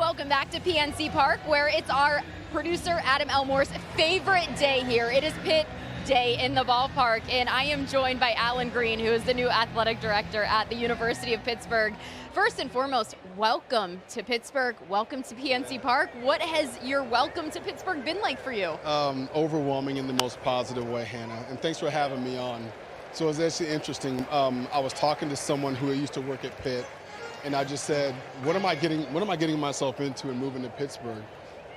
Welcome back to PNC Park, where it's our producer Adam Elmore's favorite day here. It is Pitt Day in the ballpark, and I am joined by Allen Greene, who is the new athletic director at the University of Pittsburgh. First and foremost, welcome to Pittsburgh. Welcome to PNC Park. What has your welcome to Pittsburgh been like for you? Overwhelming in the most positive way, Hannah, and thanks for having me on. So it's actually interesting. I was talking to someone who used to work at Pitt, and I just said, what am I getting myself into in moving to Pittsburgh?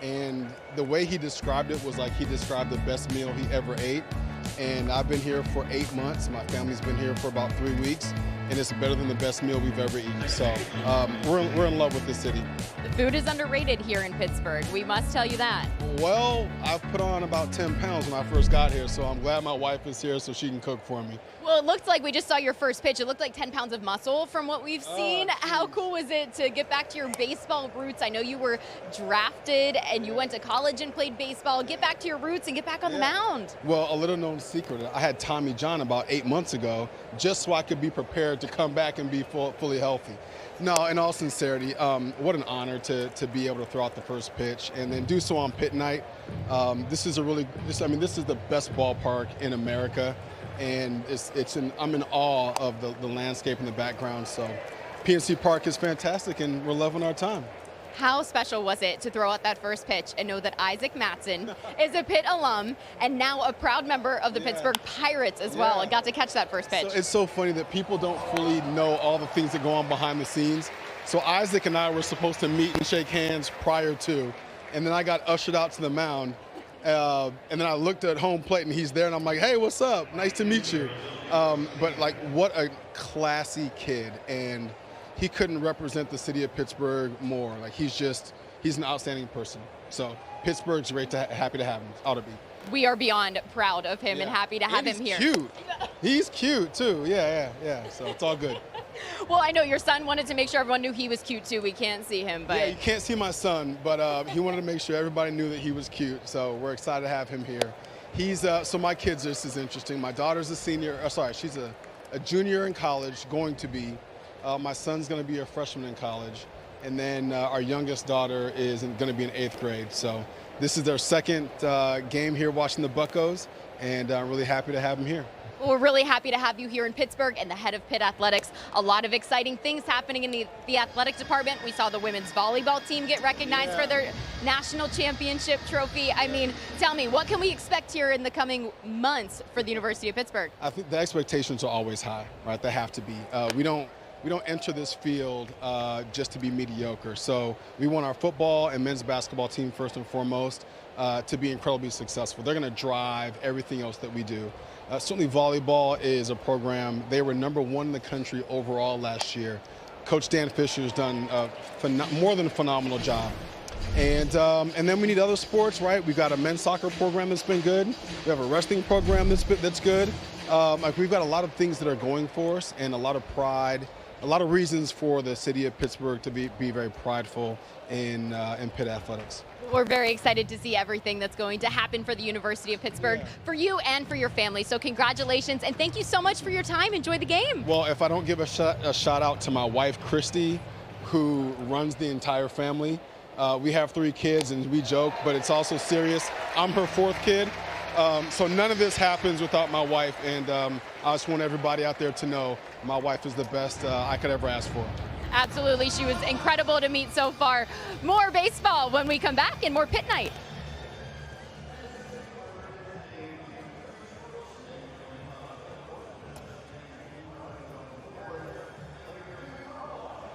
And the way he described it was like he described the best meal he ever ate. And I've been here for 8 months. My family's been here for about 3 weeks, and it's better than the best meal we've ever eaten. So we're in love with this city. The food is underrated here in Pittsburgh. We must tell you that. Well, I've put on about 10 pounds when I first got here, so I'm glad my wife is here so she can cook for me. Well, it looked like we just saw your first pitch. It looked like 10 pounds of muscle from what we've seen. How cool was it to get back to your baseball roots? I know you were drafted and you went to college and played baseball. Get back to your roots and get back on the mound. Well, a little known secret, I had Tommy John about 8 months ago just so I could be prepared to come back and be fully healthy. No, in all sincerity, what an honor to be able to throw out the first pitch and then do so on Pitt night. This is the best ballpark in America, and I'm in awe of the landscape in the background. So PNC Park is fantastic, and we're loving our time. How special was it to throw out that first pitch and know that Isaac Mattson is a Pitt alum and now a proud member of the Pittsburgh Pirates as well, and got to catch that first pitch? So it's so funny that people don't fully know all the things that go on behind the scenes. So Isaac and I were supposed to meet and shake hands prior to, and then I got ushered out to the mound, and then I looked at home plate and he's there, and I'm like, hey, what's up? Nice to meet you. But like, what a classy kid, and he couldn't represent the city of Pittsburgh more. Like, he's an outstanding person. So Pittsburgh's happy to have him. Ought to be. We are beyond proud of him and happy to have him here. He's cute. He's cute too. Yeah. So it's all good. Well, I know your son wanted to make sure everyone knew he was cute too. We can't see him, but yeah, you can't see my son, but he wanted to make sure everybody knew that he was cute. So we're excited to have him here. So my kids, this is interesting. My daughter's a senior. She's a junior in college, going to be. My son's going to be a freshman in college, and then our youngest daughter is going to be in 8th grade. So this is their second game here watching the Buccos, and I'm really happy to have them here. Well, we're really happy to have you here in Pittsburgh and the head of Pitt Athletics. A lot of exciting things happening in the athletic department. We saw the women's volleyball team get recognized for their national championship trophy. I mean, tell me, what can we expect here in the coming months for the University of Pittsburgh? I think the expectations are always high, right? They have to be. We don't enter this field just to be mediocre. So we want our football and men's basketball team first and foremost to be incredibly successful. They're going to drive everything else that we do. Certainly volleyball is a program. They were #1 in the country overall last year. Coach Dan Fisher has done a more than a phenomenal job. And then we need other sports, right? We've got a men's soccer program that's been good. We have a wrestling program that's good. We've got a lot of things that are going for us, and a lot of pride. A lot of reasons for the city of Pittsburgh to be very prideful in Pitt Athletics. We're very excited to see everything that's going to happen for the University of Pittsburgh, for you and for your family. So congratulations, and thank you so much for your time. Enjoy the game. Well, if I don't give a shout out to my wife, Christy, who runs the entire family. We have 3 kids, and we joke, but it's also serious. I'm her 4th kid. So none of this happens without my wife, and I just want everybody out there to know my wife is the best I could ever ask for. Absolutely. She was incredible to meet so far. More baseball when we come back, and more Pitt Night.